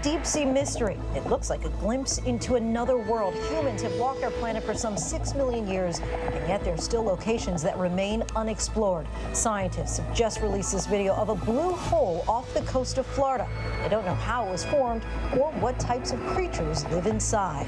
deep-sea mystery. It looks like a glimpse into another world. Humans have walked our planet for some 6 million years, and yet there's still locations that remain unexplored. Scientists have just released this video of a blue hole off the coast of Florida. They don't know how it was formed or what types of creatures live inside.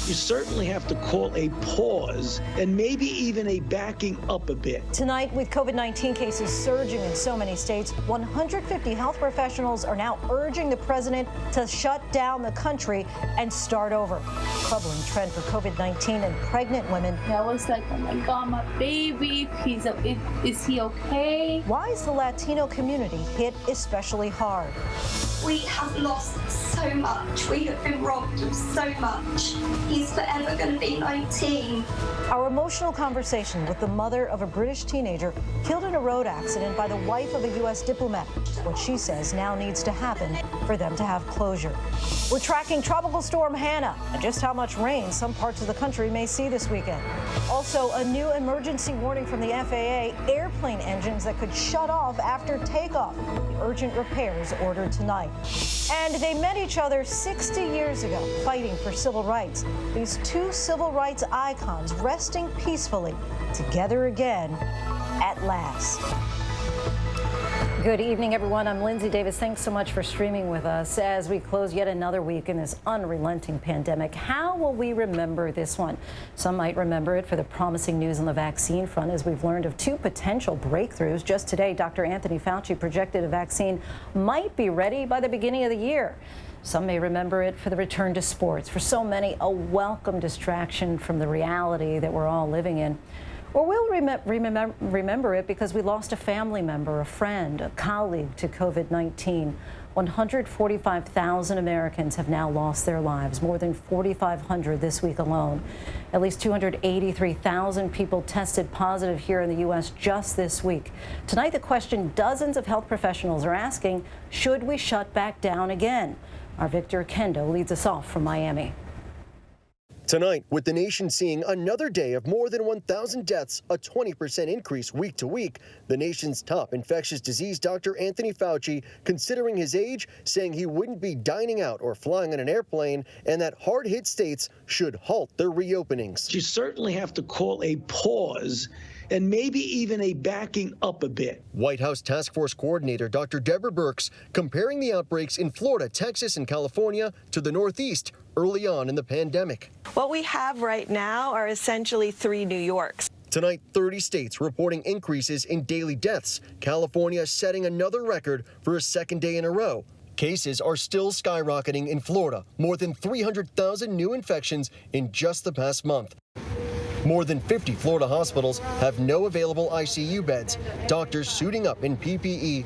You certainly have to call a pause and maybe even a backing up a bit. Tonight, with COVID-19 cases surging in so many states, 150 health professionals are now urging the president to shut down the country and start over. Troubling trend for COVID-19 and pregnant women. I was like, oh my God, my baby, is he okay? Why is the Latino community hit especially hard? We have lost so much. We have been robbed of so much. He's forever going to be 19. Our emotional conversation with the mother of a British teenager killed in a road accident by the wife of a U.S. diplomat. What she says now needs to happen for them to have closure. We're tracking Tropical Storm Hannah and just how much rain some parts of the country may see this weekend. Also, a new emergency warning from the FAA, airplane engines that could shut off after takeoff. The urgent repairs ordered tonight. And they met each other 60 years ago, fighting for civil rights. These two civil rights icons resting peacefully together again at last. Good evening, everyone. I'm Lindsay Davis. Thanks so much for streaming with us as we close yet another week in this unrelenting pandemic. How will we remember this one? Some might remember it for the promising news on the vaccine front, as we've learned of two potential breakthroughs. Just today, Dr. Anthony Fauci projected a vaccine might be ready by the beginning of the year. Some may remember it for the return to sports. For so many, a welcome distraction from the reality that we're all living in. Or we'll remember it because we lost a family member, a friend, a colleague to COVID-19. 145,000 Americans have now lost their lives, more than 4,500 this week alone. At least 283,000 people tested positive here in the U.S. just this week. Tonight, the question dozens of health professionals are asking, should we shut back down again? Our Victor Kendo leads us off from Miami. Tonight, with the nation seeing another day of more than 1,000 deaths, a 20% increase week to week, the nation's top infectious disease Dr. Anthony Fauci, considering his age, saying he wouldn't be dining out or flying on an airplane, and that hard-hit states should halt their reopenings. You certainly have to call a pause and maybe even a backing up a bit. White House Task Force Coordinator Dr. Deborah Birx comparing the outbreaks in Florida, Texas, and California to the Northeast early on in the pandemic. What we have right now are essentially 3 New Yorks. Tonight, 30 states reporting increases in daily deaths. California setting another record for a second day in a row. Cases are still skyrocketing in Florida, more than 300,000 new infections in just the past month. More than 50 Florida hospitals have no available ICU beds. Doctors suiting up in PPE.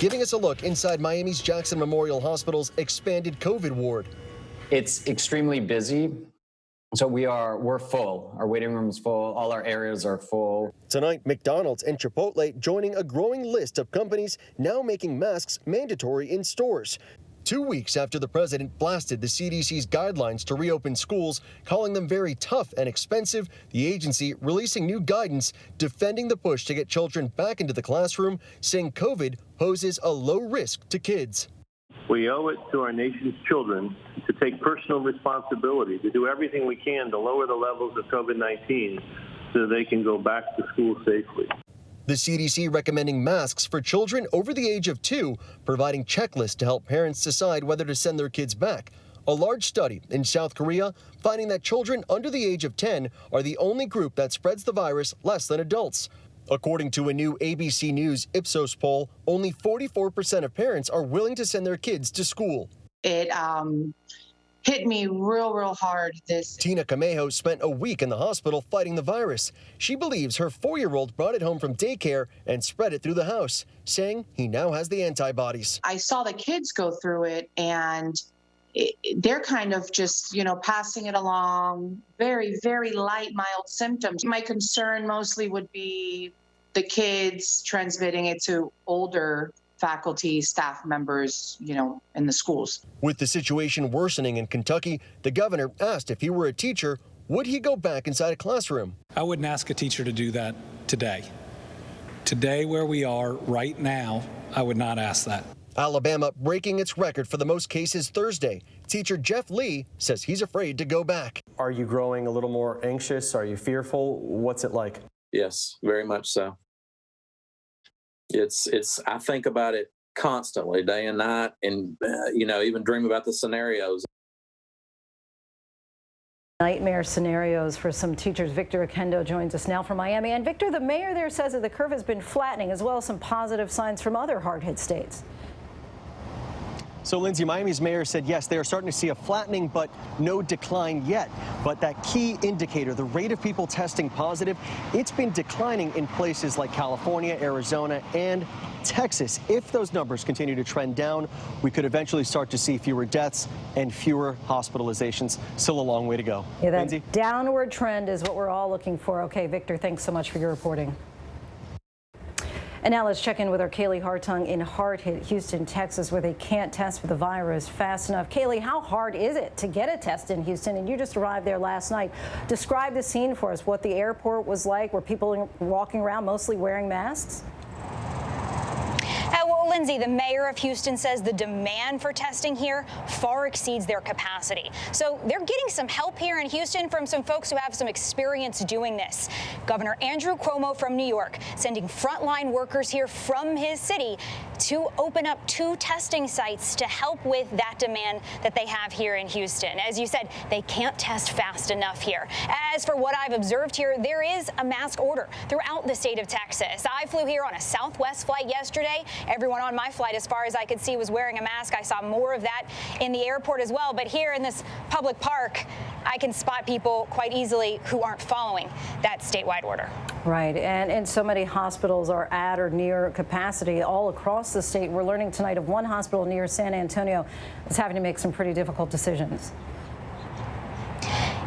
Giving us a look inside Miami's Jackson Memorial Hospital's expanded COVID ward. It's extremely busy. So we're full. Our waiting room is full. All our areas are full. Tonight, McDonald's and Chipotle joining a growing list of companies now making masks mandatory in stores. 2 weeks after the president blasted the CDC's guidelines to reopen schools, calling them very tough and expensive, the agency releasing new guidance defending the push to get children back into the classroom, saying COVID poses a low risk to kids. We owe it to our nation's children to take personal responsibility, to do everything we can to lower the levels of COVID-19 so they can go back to school safely. The CDC recommending masks for children over the age of 2, providing checklists to help parents decide whether to send their kids back. A large study in South Korea finding that children under the age of 10 are the only group that spreads the virus less than adults. According to a new ABC News Ipsos poll, only 44% of parents are willing to send their kids to school. It hit me real hard. Tina Camejo spent a week in the hospital fighting the virus. She believes her 4-year-old brought it home from daycare and spread it through the house, saying he now has the antibodies. I saw the kids go through it, and they're kind of just, passing it along, very, very light, mild symptoms. My concern mostly would be the kids transmitting it to older faculty, staff members, in the schools. With the situation worsening in Kentucky, the governor asked if he were a teacher, would he go back inside a classroom? I wouldn't ask a teacher to do that today. Today, where we are right now, I would not ask that. Alabama breaking its record for the most cases Thursday. Teacher Jeff Lee says he's afraid to go back. Are you growing a little more anxious? Are you fearful? What's it like? Yes, very much so. I think about it constantly, day and night, and, even dream about the scenarios. Nightmare scenarios for some teachers. Victor Akendo joins us now from Miami. And Victor, the mayor there says that the curve has been flattening, as well as some positive signs from other hard-hit states. So, Lindsay, Miami's mayor said, yes, they are starting to see a flattening, but no decline yet. But that key indicator, the rate of people testing positive, it's been declining in places like California, Arizona, and Texas. If those numbers continue to trend down, we could eventually start to see fewer deaths and fewer hospitalizations. Still a long way to go. Yeah, that Lindsay? downward trend is what we're all looking for. Okay, Victor, thanks so much for your reporting. And now let's check in with our Kaylee Hartung in hard-hit Houston, Texas, where they can't test for the virus fast enough. Kaylee, how hard is it to get a test in Houston? And you just arrived there last night. Describe the scene for us, what the airport was like. Were people walking around mostly wearing masks? Well, Lindsay, the mayor of Houston says the demand for testing here far exceeds their capacity. So they're getting some help here in Houston from some folks who have some experience doing this. Governor Andrew Cuomo from New York sending frontline workers here from his city to open up 2 testing sites to help with that demand that they have here in Houston. As you said, they can't test fast enough here. As for what I've observed here, there is a mask order throughout the state of Texas. I flew here on a Southwest flight yesterday. Everyone on my flight, as far as I could see, was wearing a mask. I saw more of that in the airport as well. But here in this public park, I can spot people quite easily who aren't following that statewide order. Right, and so many hospitals are at or near capacity all across the state. We're learning tonight of one hospital near San Antonio that's having to make some pretty difficult decisions.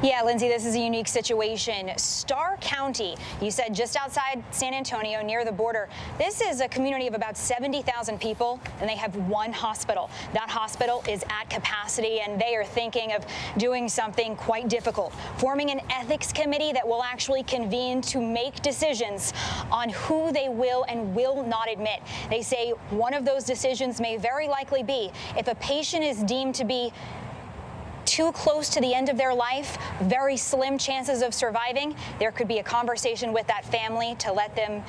Yeah, Lindsay, this is a unique situation. Starr County, you said just outside San Antonio, near the border. This is a community of about 70,000 people, and they have one hospital. That hospital is at capacity, and they are thinking of doing something quite difficult, forming an ethics committee that will actually convene to make decisions on who they will and will not admit. They say one of those decisions may very likely be if a patient is deemed to be too close to the end of their life, very slim chances of surviving, there could be a conversation with that family to let them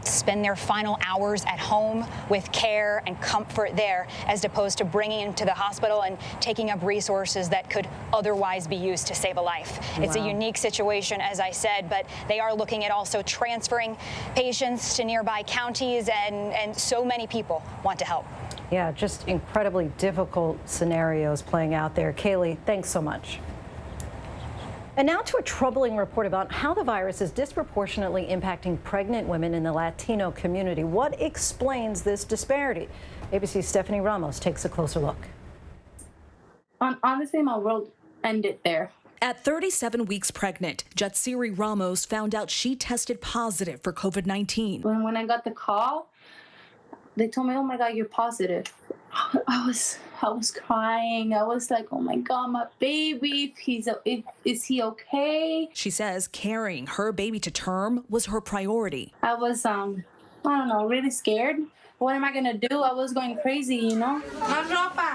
spend their final hours at home with care and comfort there, as opposed to bringing them to the hospital and taking up resources that could otherwise be used to save a life. Wow. It's a unique situation, as I said, but they are looking at also transferring patients to nearby counties, and so many people want to help. Yeah, just incredibly difficult scenarios playing out there. Kaylee, thanks so much. And now to a troubling report about how the virus is disproportionately impacting pregnant women in the Latino community. What explains this disparity? ABC's Stephanie Ramos takes a closer look. Honestly, my world ended there. At 37 weeks pregnant, Jatsiri Ramos found out she tested positive for COVID-19. When I got the call, they told me, "Oh my God, you're positive." I was crying. I was like, "Oh my God, my baby, is he okay?" She says carrying her baby to term was her priority. I was, I don't know, really scared. What am I going to do? I was going crazy, you know?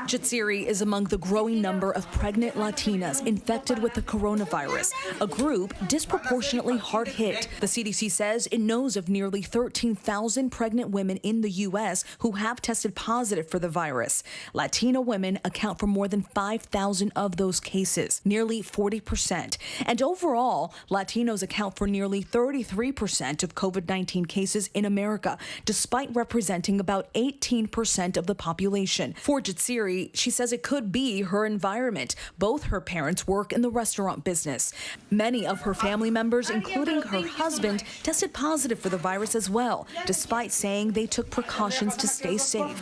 Jatsiri is among the growing number of pregnant Latinas infected with the coronavirus, a group disproportionately hard hit. The CDC says it knows of nearly 13,000 pregnant women in the U.S. who have tested positive for the virus. Latina women account for more than 5,000 of those cases, nearly 40%. And overall, Latinos account for nearly 33% of COVID-19 cases in America, despite representing about 18% of the population. For Jatsiri, she says it could be her environment. Both her parents work in the restaurant business. Many of her family members, including her husband, tested positive for the virus as well, despite saying they took precautions to stay safe.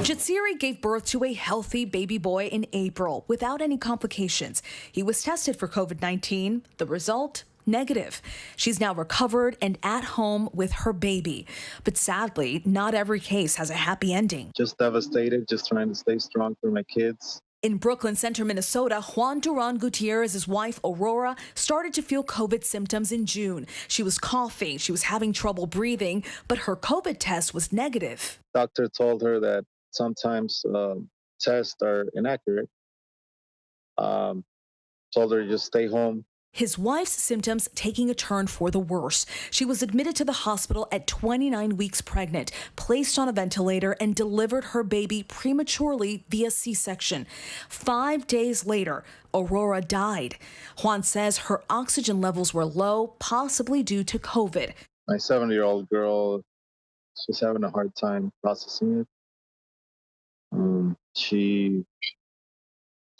Jatsiri gave birth to a healthy baby boy in April without any complications. He was tested for COVID-19. The result? Negative. She's now recovered and at home with her baby. But sadly, not every case has a happy ending. Just devastated, just trying to stay strong for my kids. In Brooklyn Center, Minnesota, Juan Duran Gutierrez's wife, Aurora, started to feel COVID symptoms in June. She was coughing, she was having trouble breathing, but her COVID test was negative. Doctor told her that sometimes tests are inaccurate. Told her to just stay home. His wife's symptoms taking a turn for the worse. She was admitted to the hospital at 29 weeks pregnant, placed on a ventilator, and delivered her baby prematurely via C-section. 5 days later, Aurora died. Juan says her oxygen levels were low, possibly due to COVID. My 7-year-old girl, she's having a hard time processing it. She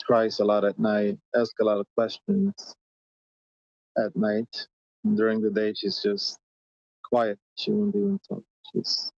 cries a lot at night, asks a lot of questions at night. And during the day, she's just quiet. She won't even talk. She's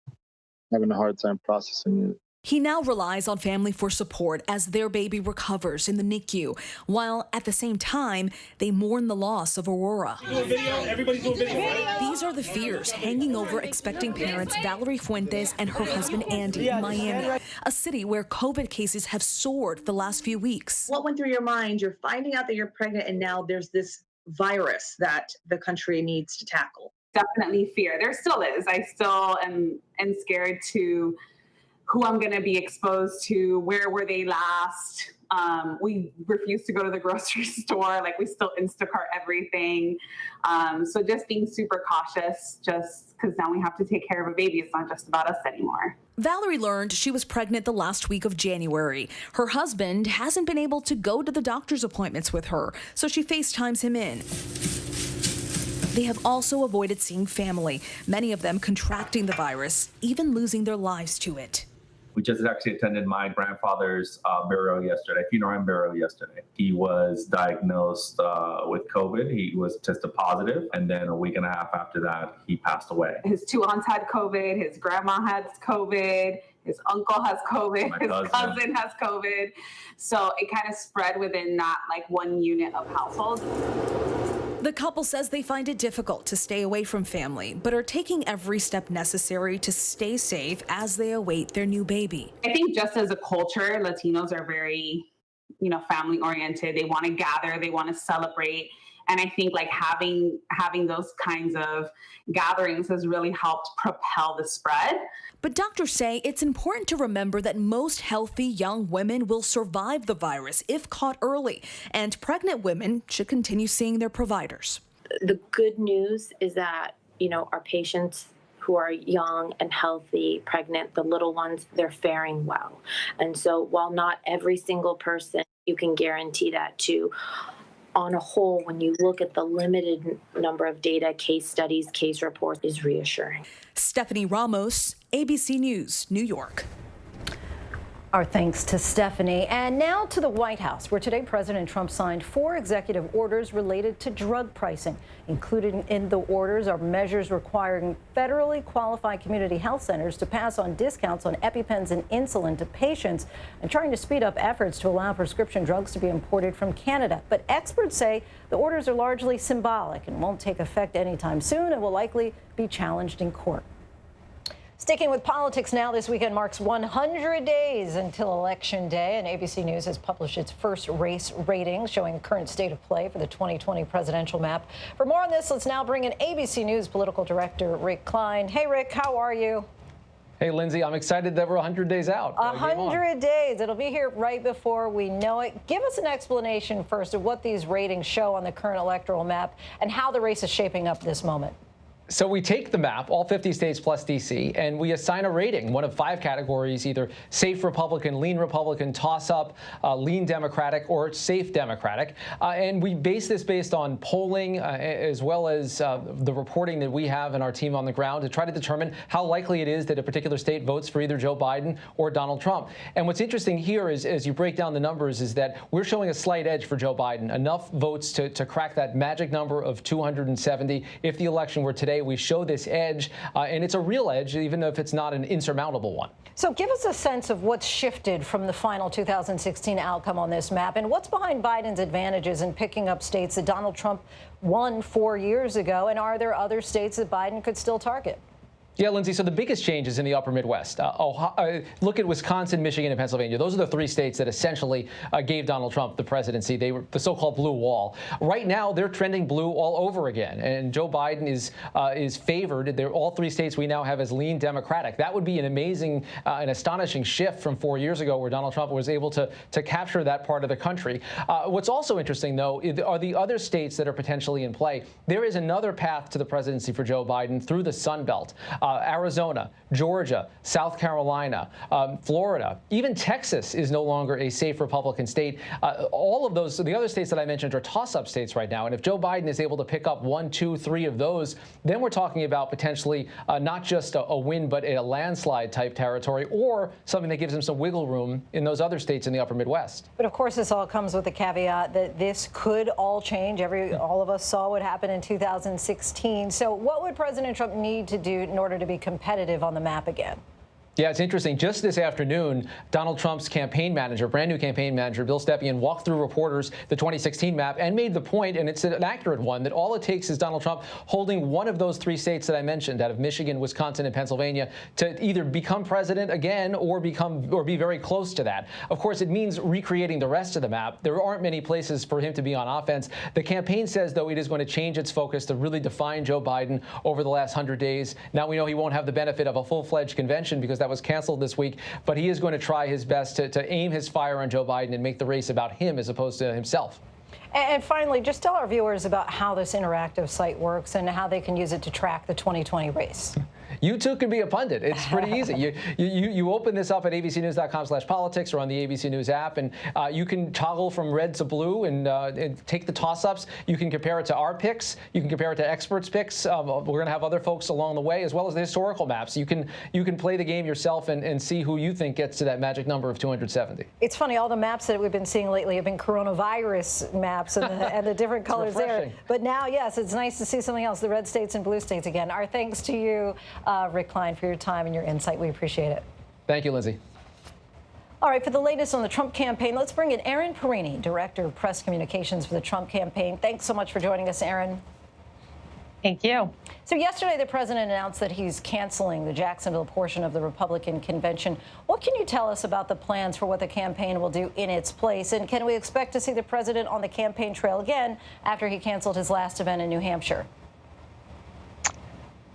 having a hard time processing it. He now relies on family for support as their baby recovers in the NICU, while at the same time, they mourn the loss of Aurora. Everybody's doing video, right? These are the fears hanging over expecting parents Valerie Fuentes and her husband Andy in Miami, a city where COVID cases have soared the last few weeks. What went through your mind? You're finding out that you're pregnant, and now there's this virus that the country needs to tackle. Definitely fear. There still is. I still am scared to who I'm going to be exposed to, where were they last. We refuse to go to the grocery store. Like, we still Instacart everything. So just being super cautious, just because now we have to take care of a baby. It's not just about us anymore. Valerie learned she was pregnant the last week of January. Her husband hasn't been able to go to the doctor's appointments with her, so she FaceTimes him in. They have also avoided seeing family, many of them contracting the virus, even losing their lives to it. We just actually attended my grandfather's funeral burial yesterday. He was diagnosed with COVID. He was tested positive, and then a week and a half after that, he passed away. His 2 aunts had COVID, his grandma has COVID, his uncle has COVID, his cousin has COVID. So it kind of spread within that one unit of household. The couple says they find it difficult to stay away from family, but are taking every step necessary to stay safe as they await their new baby. I think just as a culture, Latinos are very, family oriented. They want to gather, they want to celebrate. And I think having those kinds of gatherings has really helped propel the spread. But doctors say it's important to remember that most healthy young women will survive the virus if caught early, and pregnant women should continue seeing their providers. The good news is that, our patients who are young and healthy, pregnant, the little ones, they're faring well. And so while not every single person you can guarantee that to, on a whole, when you look at the limited number of data, case studies, case reports, is reassuring. Stephanie Ramos, ABC News, New York. Our thanks to Stephanie. And now to the White House, where today President Trump signed 4 executive orders related to drug pricing. Included in the orders are measures requiring federally qualified community health centers to pass on discounts on EpiPens and insulin to patients, and trying to speed up efforts to allow prescription drugs to be imported from Canada. But experts say the orders are largely symbolic and won't take effect anytime soon and will likely be challenged in court. Sticking with politics now, this weekend marks 100 days until Election Day, and ABC News has published its first race ratings showing the current state of play for the 2020 presidential map. For more on this, let's now bring in ABC News political director Rick Klein. Hey, Rick, how are you? Hey, Lindsay, I'm excited that we're 100 days out. 100 days. It'll be here right before we know it. Give us an explanation first of what these ratings show on the current electoral map and how the race is shaping up this moment. So we take the map, all 50 states plus D.C., and we assign a rating, one of 5 categories, either safe Republican, lean Republican, toss-up, lean Democratic, or safe Democratic. And we base this based on polling as well as the reporting that we have in our team on the ground to try to determine how likely it is that a particular state votes for either Joe Biden or Donald Trump. And what's interesting here is, as you break down the numbers, is that we're showing a slight edge for Joe Biden, enough votes to crack that magic number of 270. If the election were today, we show this edge, and it's a real edge, even if it's not an insurmountable one. So give us a sense of what's shifted from the final 2016 outcome on this map, and what's behind Biden's advantages in picking up states that Donald Trump won 4 years ago, and are there other states that Biden could still target? Yeah, Lindsay, so the biggest change is in the upper Midwest. Look at Wisconsin, Michigan, and Pennsylvania. Those are the three states that essentially gave Donald Trump the presidency. They were the so-called blue wall. Right now, they're trending blue all over again. And Joe Biden is favored. All three states we now have as lean Democratic. That would be an amazing, an astonishing shift from 4 years ago where Donald Trump was able to capture that part of the country. What's also interesting, though, are the other states that are potentially in play. There is another path to the presidency for Joe Biden through the Sun Belt. Arizona, Georgia, South Carolina, Florida, even Texas is no longer a safe Republican state. All of those, the other states that I mentioned are toss-up states right now. And if Joe Biden is able to pick up 1, 2, 3 of those, then we're talking about potentially not just a win, but a landslide type territory, or something that gives him some wiggle room in those other states in the upper Midwest. But of course, this all comes with the caveat that this could all change. All of us saw what happened in 2016. So what would President Trump need to do in order to be competitive on the map again? Yeah, it's interesting. Just this afternoon, Donald Trump's campaign manager, brand new campaign manager, Bill Stepien, walked through reporters the 2016 map and made the point, and it's an accurate one, that all it takes is Donald Trump holding one of those three states that I mentioned, out of Michigan, Wisconsin, and Pennsylvania, to either become president again or be very close to that. Of course, it means recreating the rest of the map. There aren't many places for him to be on offense. The campaign says, though, it is going to change its focus to really define Joe Biden over the last 100 days. Now we know he won't have the benefit of a full-fledged convention because that was canceled this week, but he is going to try his best to aim his fire on Joe Biden and make the race about him as opposed to himself. And finally, just tell our viewers about how this interactive site works and how they can use it to track the 2020 race. You too can be a pundit. It's pretty easy. You open this up at abcnews.com/politics or on the ABC News app, and you can toggle from red to blue and take the toss-ups. You can compare it to our picks. You can compare it to experts' picks. We're going to have other folks along the way, as well as the historical maps. You can play the game yourself and see who you think gets to that magic number of 270. It's funny, all the maps that we've been seeing lately have been coronavirus maps and the different colors there. But now, yes, it's nice to see something else, the red states and blue states again. Our thanks to you, Rick Klein, for your time and your insight. We appreciate it. Thank you, Lindsay. All right, for the latest on the Trump campaign, let's bring in Erin Perini, Director of Press Communications for the Trump campaign. Thanks so much for joining us, Erin. Thank you. So yesterday, the president announced that he's canceling the Jacksonville portion of the Republican convention. What can you tell us about the plans for what the campaign will do in its place? And can we expect to see the president on the campaign trail again after he canceled his last event in New Hampshire?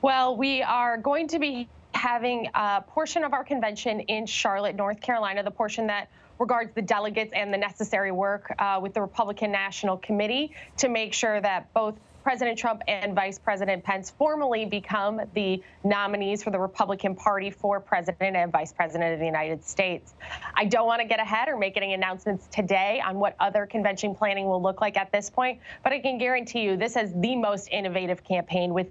Well, we are going to be having a portion of our convention in Charlotte, North Carolina, the portion that regards the delegates and the necessary work with the Republican National Committee to make sure that both President Trump and Vice President Pence formally become the nominees for the Republican Party for President and Vice President of the United States. I don't want to get ahead or make any announcements today on what other convention planning will look like at this point, but I can guarantee you this is the most innovative campaign with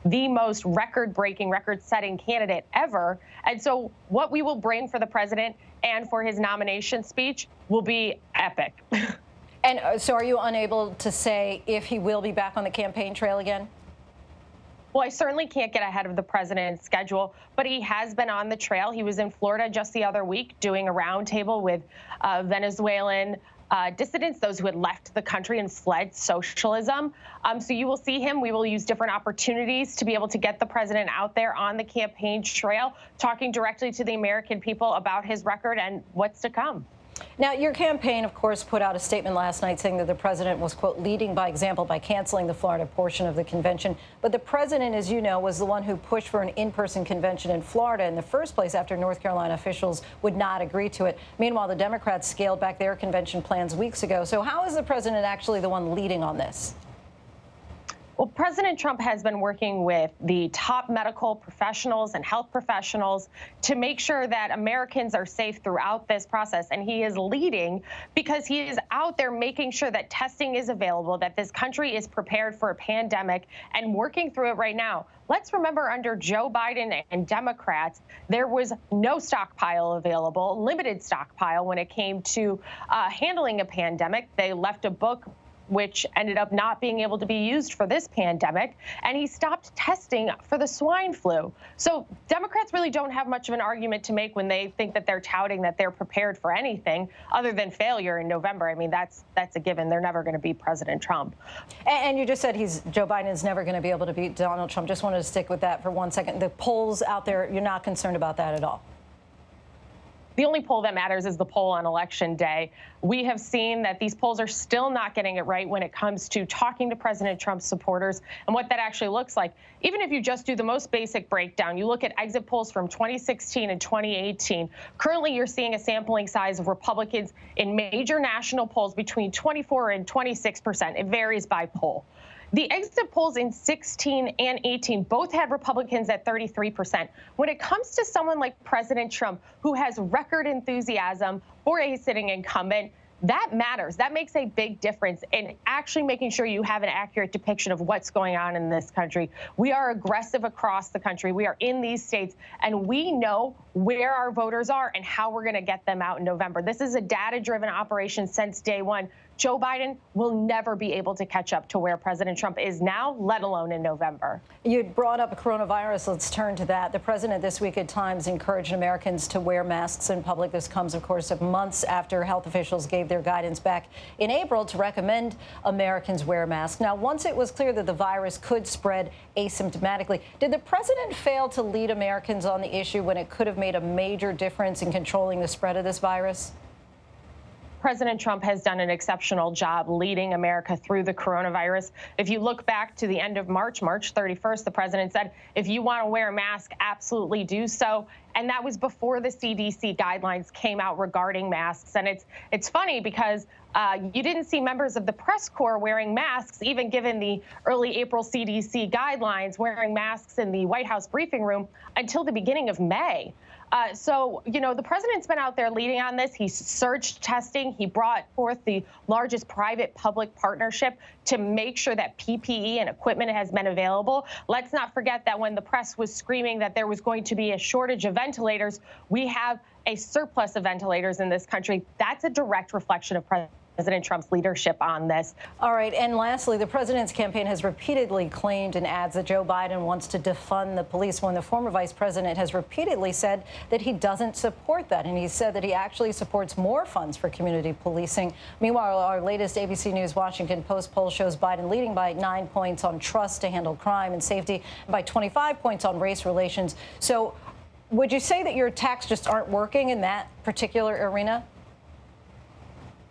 the most record-breaking, record-setting candidate ever. And so what we will bring for the president and for his nomination speech will be epic. And so are you unable to say if he will be back on the campaign trail again? Well, I certainly can't get ahead of the president's schedule, but he has been on the trail. He was in Florida just the other week doing a roundtable with Venezuelan dissidents, those who had left the country and fled socialism. So you will see him. We will use different opportunities to be able to get the president out there on the campaign trail, talking directly to the American people about his record and what's to come. Now, your campaign, of course, put out a statement last night saying that the president was, quote, leading by example by canceling the Florida portion of the convention. But the president, as you know, was the one who pushed for an in-person convention in Florida in the first place after North Carolina officials would not agree to it. Meanwhile, the Democrats scaled back their convention plans weeks ago. So how is the president actually the one leading on this? Well, President Trump has been working with the top medical professionals and health professionals to make sure that Americans are safe throughout this process. And he is leading because he is out there making sure that testing is available, that this country is prepared for a pandemic and working through it right now. Let's remember, under Joe Biden and Democrats, there was no stockpile available, limited stockpile when it came to handling a pandemic. They left a book which ended up not being able to be used for this pandemic, and he stopped testing for the swine flu. So Democrats really don't have much of an argument to make when they think that they're touting that they're prepared for anything other than failure in November. I mean, that's a given. They're never going to beat President Trump. And you just said Joe Biden is never going to be able to beat Donald Trump. Just wanted to stick with that for 1 second. The polls out there, you're not concerned about that at all? The only poll that matters is the poll on Election Day. We have seen that these polls are still not getting it right when it comes to talking to President Trump's supporters and what that actually looks like. Even if you just do the most basic breakdown, you look at exit polls from 2016 and 2018. Currently, you're seeing a sampling size of Republicans in major national polls between 24 and 26%. It varies by poll. The exit polls in 16 and 18 both had Republicans at 33%. When it comes to someone like President Trump, who has record enthusiasm for a sitting incumbent, that matters. That makes a big difference in actually making sure you have an accurate depiction of what's going on in this country. We are aggressive across the country. We are in these states, and we know where our voters are and how we're going to get them out in November. This is a data-driven operation since day one. Joe Biden will never be able to catch up to where President Trump is now, let alone in November. You brought up coronavirus. Let's turn to that. The president this week at Times encouraged Americans to wear masks in public. This comes, of course, months after health officials gave their guidance back in April to recommend Americans wear masks. Now, once it was clear that the virus could spread asymptomatically, did the president fail to lead Americans on the issue when it could have made a major difference in controlling the spread of this virus? President Trump has done an exceptional job leading America through the coronavirus. If you look back to the end of March 31st, the president said, if you want to wear a mask, absolutely do so. And that was before the CDC guidelines came out regarding masks. And it's funny because you didn't see members of the press corps wearing masks, even given the early April CDC guidelines, wearing masks in the White House briefing room until the beginning of May. So, you know, the president's been out there leading on this. He surged testing. He brought forth the largest private-public partnership to make sure that PPE and equipment has been available. Let's not forget that when the press was screaming that there was going to be a shortage of ventilators, we have a surplus of ventilators in this country. That's a direct reflection of President Trump's leadership on this. All right. And lastly, the president's campaign has repeatedly claimed in ads that Joe Biden wants to defund the police, when the former vice president has repeatedly said that he doesn't support that. And he said that he actually supports more funds for community policing. Meanwhile, our latest ABC News Washington Post poll shows Biden leading by 9 points on trust to handle crime and safety, and by 25 points on race relations. So would you say that your attacks just aren't working in that particular arena?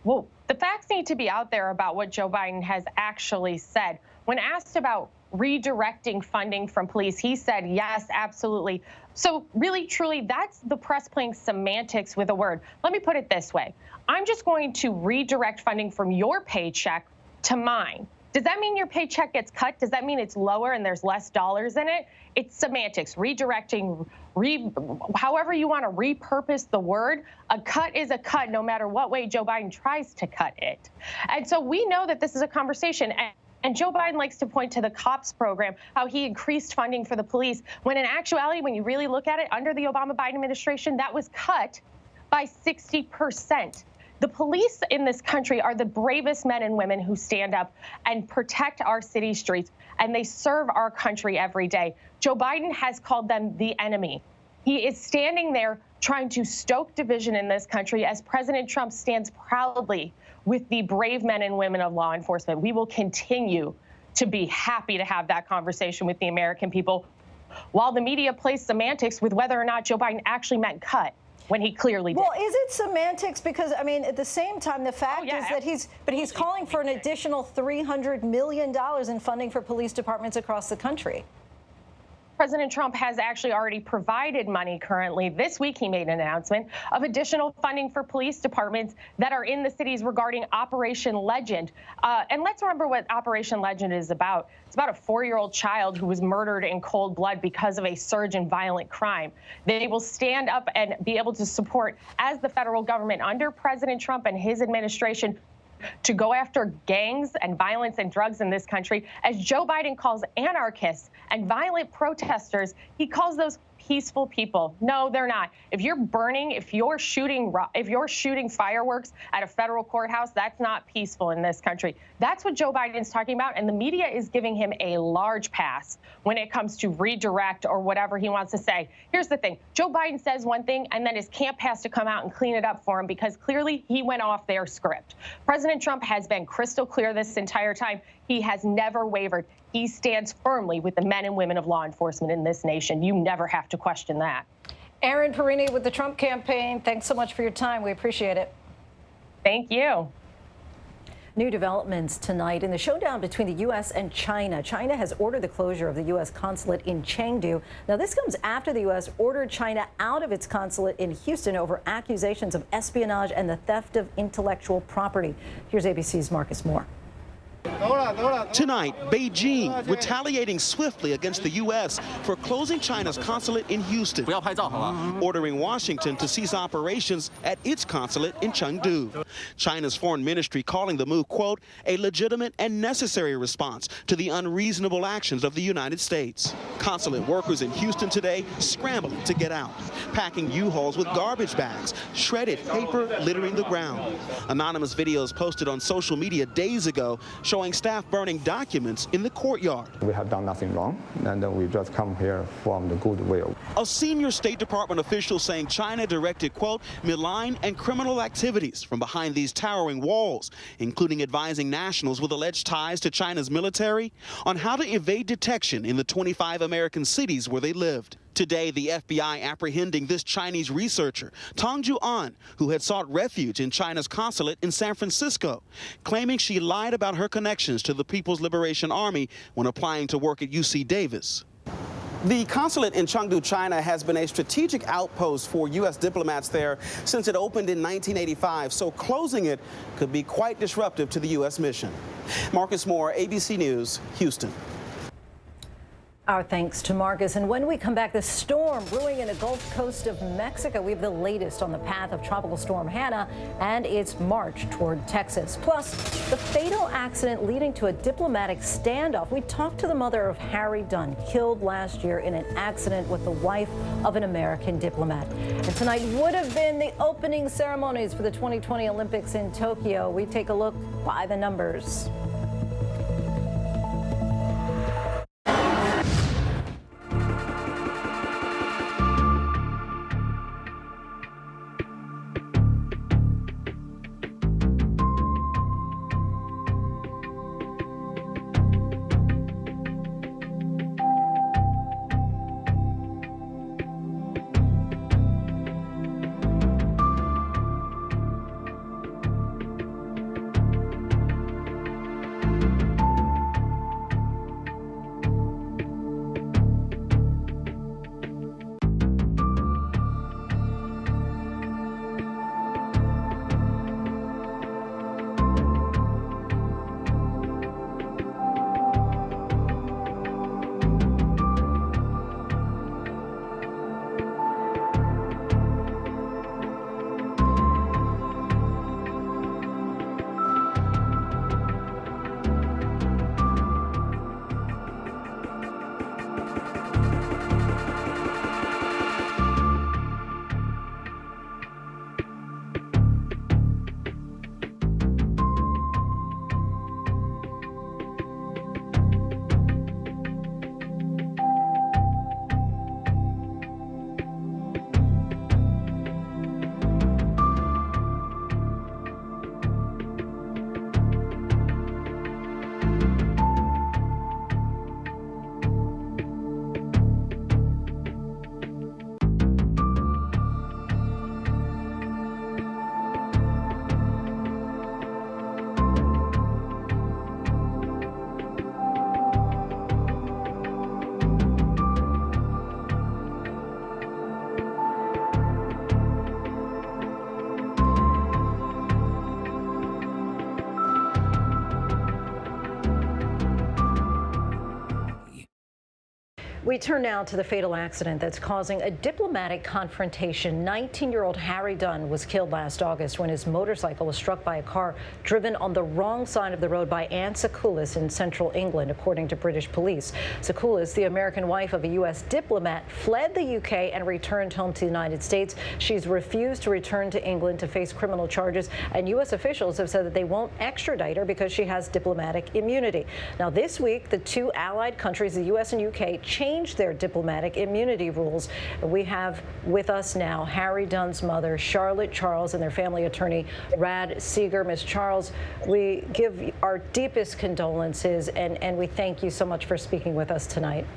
Well, the facts need to be out there about what Joe Biden has actually said. When asked about redirecting funding from police, he said, yes, absolutely. So really, truly, that's the press playing semantics with a word. Let me put it this way. I'm just going to redirect funding from your paycheck to mine. Does that mean your paycheck gets cut? Does that mean it's lower and there's less dollars in it? It's semantics, redirecting, however you want to repurpose the word. A cut is a cut no matter what way Joe Biden tries to cut it. And so we know that this is a conversation. And Joe Biden likes to point to the COPS program, how he increased funding for the police, when in actuality, when you really look at it, under the Obama-Biden administration, that was cut by 60%. The police in this country are the bravest men and women who stand up and protect our city streets, and they serve our country every day. Joe Biden has called them the enemy. He is standing there trying to stoke division in this country as President Trump stands proudly with the brave men and women of law enforcement. We will continue to be happy to have that conversation with the American people, while the media plays semantics with whether or not Joe Biden actually meant cut, when he clearly did. Well, is it semantics? Because, I mean, at the same time, the fact is that he's calling for an additional $300 million in funding for police departments across the country. President Trump has actually already provided money currently. This week, he made an announcement of additional funding for police departments that are in the cities regarding Operation Legend. And let's remember what Operation Legend is about. It's about a 4-year-old child who was murdered in cold blood because of a surge in violent crime. They will stand up and be able to support, as the federal government under President Trump and his administration, to go after gangs and violence and drugs in this country. As Joe Biden calls anarchists and violent protesters, he calls those peaceful people. No, they're not. If you're burning, if you're shooting fireworks at a federal courthouse, that's not peaceful in this country. That's what Joe Biden's talking about, and the media is giving him a large pass when it comes to redirect or whatever he wants to say. Here's the thing. Joe Biden says one thing, and then his camp has to come out and clean it up for him because clearly he went off their script. President Trump has been crystal clear this entire time. He has never wavered. He stands firmly with the men and women of law enforcement in this nation. You never have to question that. Erin Perini with the Trump campaign, thanks so much for your time. We appreciate it. Thank you. New developments tonight in the showdown between the U.S. and China. China has ordered the closure of the U.S. consulate in Chengdu. Now, this comes after the U.S. ordered China out of its consulate in Houston over accusations of espionage and the theft of intellectual property. Here's ABC's Marcus Moore. Tonight, Beijing retaliating swiftly against the U.S. for closing China's consulate in Houston, ordering Washington to cease operations at its consulate in Chengdu. China's foreign ministry calling the move, quote, a legitimate and necessary response to the unreasonable actions of the United States. Consulate workers in Houston today scrambling to get out, packing U-Hauls with garbage bags, shredded paper littering the ground. Anonymous videos posted on social media days ago showing staff burning documents in the courtyard. We have done nothing wrong, and we just come here from the goodwill. A senior State Department official saying China directed, quote, malign and criminal activities from behind these towering walls, including advising nationals with alleged ties to China's military on how to evade detection in the 25 American cities where they lived. Today, the FBI apprehending this Chinese researcher, Tongju An, who had sought refuge in China's consulate in San Francisco, claiming she lied about her connections to the People's Liberation Army when applying to work at UC Davis. The consulate in Chengdu, China, has been a strategic outpost for U.S. diplomats there since it opened in 1985, so closing it could be quite disruptive to the U.S. mission. Marcus Moore, ABC News, Houston. Our thanks to Marcus. And when we come back, the storm brewing in the Gulf Coast of Mexico. We have the latest on the path of Tropical Storm Hannah and its march toward Texas. Plus, the fatal accident leading to a diplomatic standoff. We talked to the mother of Harry Dunn, killed last year in an accident with the wife of an American diplomat. And tonight would have been the opening ceremonies for the 2020 Olympics in Tokyo. We take a look by the numbers. We turn now to the fatal accident that's causing a diplomatic confrontation. 19-year-old Harry Dunn was killed last August when his motorcycle was struck by a car driven on the wrong side of the road by Anne Sakoulis in central England, according to British police. Sakoulis, the American wife of a U.S. diplomat, fled the U.K. and returned home to the United States. She's refused to return to England to face criminal charges, and U.S. officials have said that they won't extradite her because she has diplomatic immunity. Now, this week, the two allied countries, the U.S. and U.K., changed their diplomatic immunity rules. We have with us now Harry Dunn's mother, Charlotte Charles, and their family attorney, Rad Seeger. Ms. Charles, we give our deepest condolences, and we thank you so much for speaking with us tonight.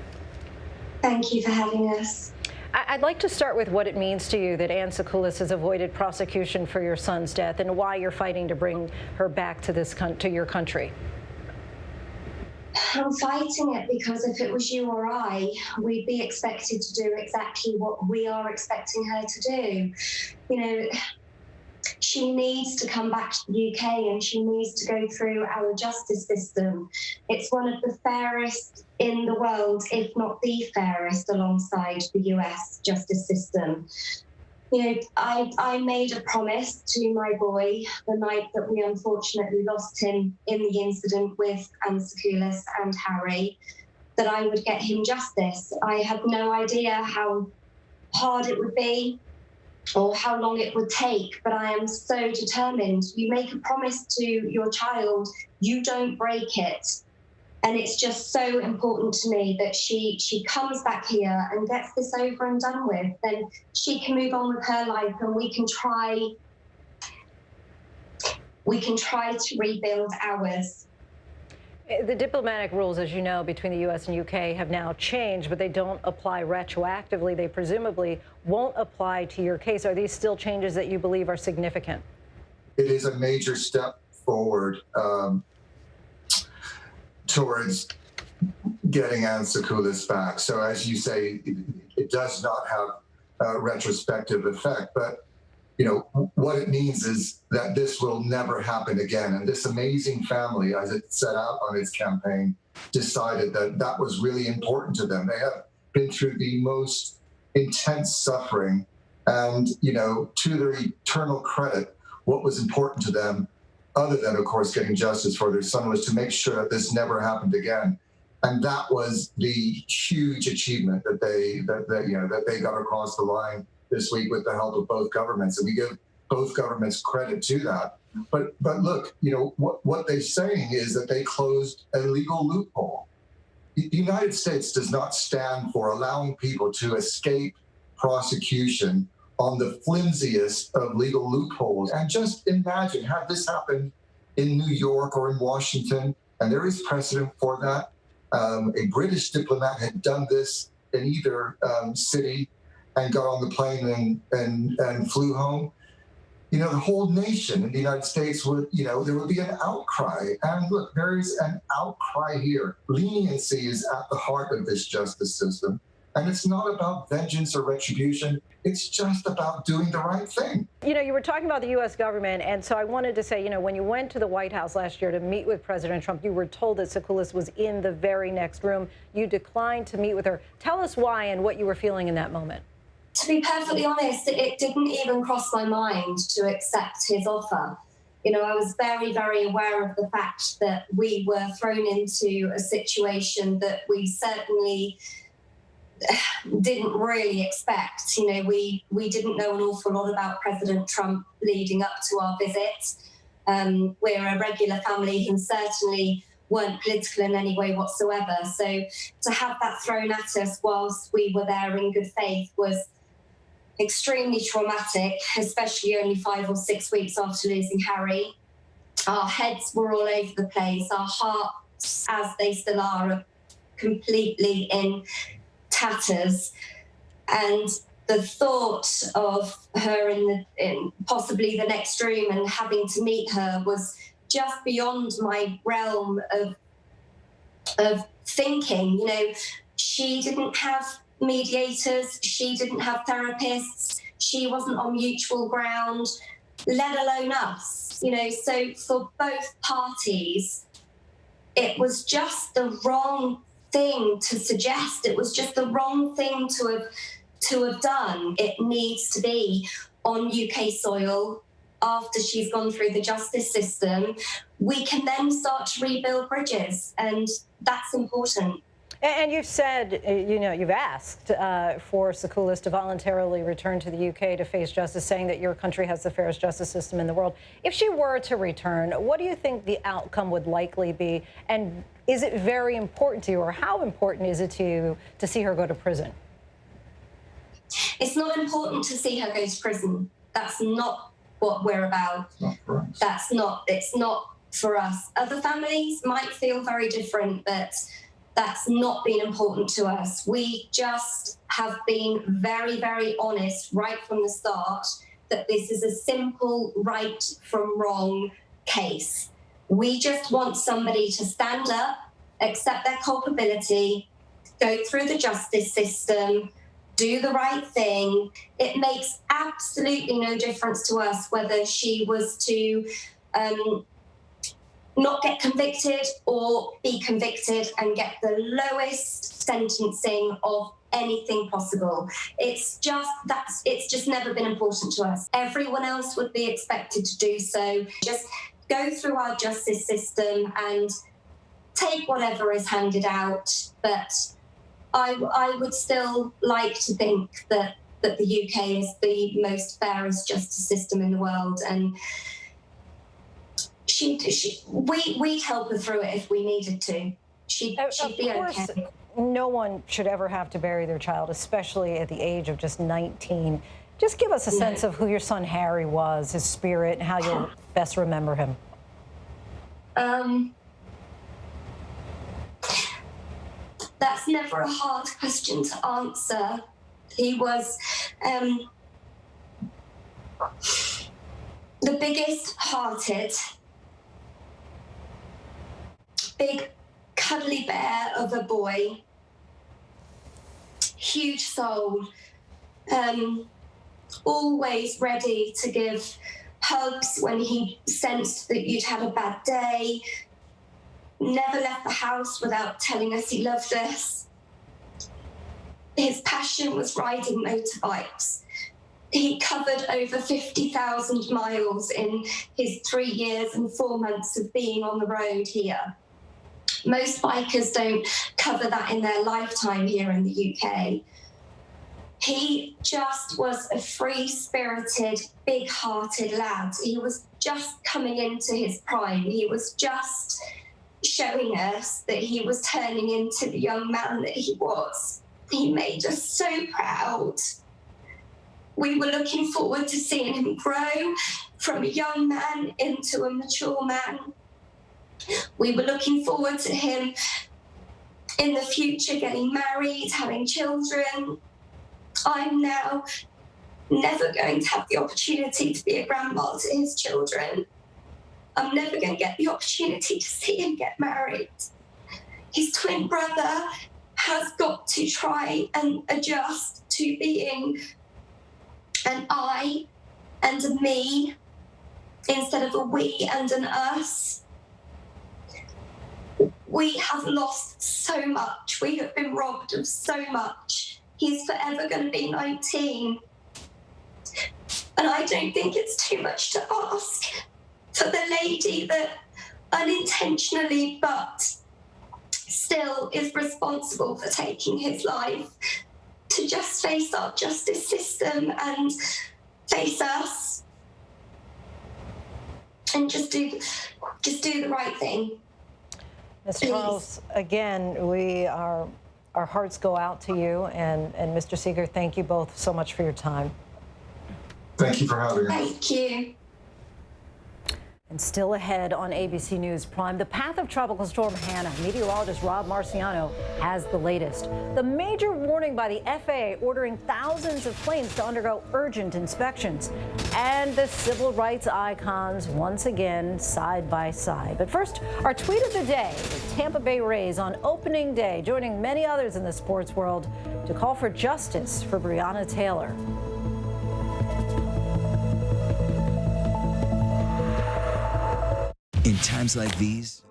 Thank you for having us. I'd like to start with what it means to you that Anne Sakoulis has avoided prosecution for your son's death and why you're fighting to bring her back to your country. I'm fighting it because if it was you or I, we'd be expected to do exactly what we are expecting her to do. You know, she needs to come back to the UK and she needs to go through our justice system. It's one of the fairest in the world, if not the fairest, alongside the US justice system. You know, I made a promise to my boy the night that we unfortunately lost him in the incident with Anne Sakoulis and Harry, that I would get him justice. I had no idea how hard it would be or how long it would take, but I am so determined. You make a promise to your child, you don't break it. And it's just so important to me that she comes back here and gets this over and done with. Then she can move on with her life, and we can try to rebuild ours. The diplomatic rules, as you know, between the U.S. and U.K. have now changed, but they don't apply retroactively. They presumably won't apply to your case. Are these still changes that you believe are significant? It is a major step forward towards getting Anne Sakoulis back. So as you say, it does not have a retrospective effect, but you know, what it means is that this will never happen again. And this amazing family, as it set out on its campaign, decided that that was really important to them. They have been through the most intense suffering, and you know, to their eternal credit, what was important to them, other than, of course, getting justice for their son, was to make sure that this never happened again. And that was the huge achievement that they got across the line this week with the help of both governments. And we give both governments credit to that. But look, you know, what they're saying is that they closed a legal loophole. The United States does not stand for allowing people to escape prosecution on the flimsiest of legal loopholes. And just imagine, had this happened in New York or in Washington, and there is precedent for that. A British diplomat had done this in either city and got on the plane and flew home. You know, the whole nation in the United States would, you know, there would be an outcry. And look, there is an outcry here. Leniency is at the heart of this justice system. And it's not about vengeance or retribution. It's just about doing the right thing. You know, you were talking about the U.S. government, and so I wanted to say, you know, when you went to the White House last year to meet with President Trump, you were told that Sakoulis was in the very next room. You declined to meet with her. Tell us why and what you were feeling in that moment. To be perfectly honest, it didn't even cross my mind to accept his offer. You know, I was very, very aware of the fact that we were thrown into a situation that we certainly didn't really expect. You know, we didn't know an awful lot about President Trump leading up to our visit. We're a regular family and certainly weren't political in any way whatsoever. So to have that thrown at us whilst we were there in good faith was extremely traumatic, especially only 5 or 6 weeks after losing Harry. Our heads were all over the place. Our hearts, as they still are completely in tatters. And the thought of her in possibly the next room and having to meet her was just beyond my realm of thinking. You know, she didn't have mediators, she didn't have therapists, she wasn't on mutual ground, let alone us. You know, so for both parties, it was just the wrong thing to suggest. It was just the wrong thing to have done. It needs to be on UK soil. After she's gone through the justice system, we can then start to rebuild bridges, and that's important. And you've said, you've asked for Sakoulis to voluntarily return to the UK to face justice, saying that your country has the fairest justice system in the world. If she were to return, what do you think the outcome would likely be? And is it very important to you, or how important is it to you to see her go to prison? It's not important to see her go to prison. That's not what we're about. Not for us. It's not for us. Other families might feel very different, but that's not been important to us. We just have been very, very honest right from the start that this is a simple right from wrong case. We just want somebody to stand up, accept their culpability, go through the justice system, do the right thing. It makes absolutely no difference to us whether she was to not get convicted or be convicted and get the lowest sentencing of anything possible. It's just never been important to us. Everyone else would be expected to do so. Just go through our justice system and take whatever is handed out. But I would still like to think that the UK is the most fairest justice system in the world, and we'd help her through it if we needed to. She'd be okay. No one should ever have to bury their child, especially at the age of just 19. Just give us a sense of who your son Harry was, his spirit, and how you'll best remember him. That's never a hard question to answer. He was the biggest hearted, big cuddly bear of a boy, huge soul, always ready to give hugs when he sensed that you'd had a bad day, never left the house without telling us he loved us. His passion was riding motorbikes. He covered over 50,000 miles in his 3 years and 4 months of being on the road here. Most bikers don't cover that in their lifetime here in the UK. He just was a free-spirited, big-hearted lad. He was just coming into his prime. He was just showing us that he was turning into the young man that he was. He made us so proud. We were looking forward to seeing him grow from a young man into a mature man. We were looking forward to him in the future getting married, having children. I'm now never going to have the opportunity to be a grandma to his children. I'm never going to get the opportunity to see him get married. His twin brother has got to try and adjust to being an I and a me instead of a we and an us. We have lost so much. We have been robbed of so much. He's forever going to be 19. And I don't think it's too much to ask for the lady that unintentionally but still is responsible for taking his life to just face our justice system and face us and just do the right thing. Ms. Charles, again, our hearts go out to you, and Mr. Seeger, thank you both so much for your time. Thank you for having us. Thank you. And still ahead on ABC News Prime, the path of Tropical Storm Hannah. Meteorologist Rob Marciano has the latest. The major warning by the FAA ordering thousands of planes to undergo urgent inspections. And the civil rights icons once again side by side. But first, our tweet of the day, the Tampa Bay Rays on opening day, joining many others in the sports world to call for justice for Breonna Taylor. In times like these,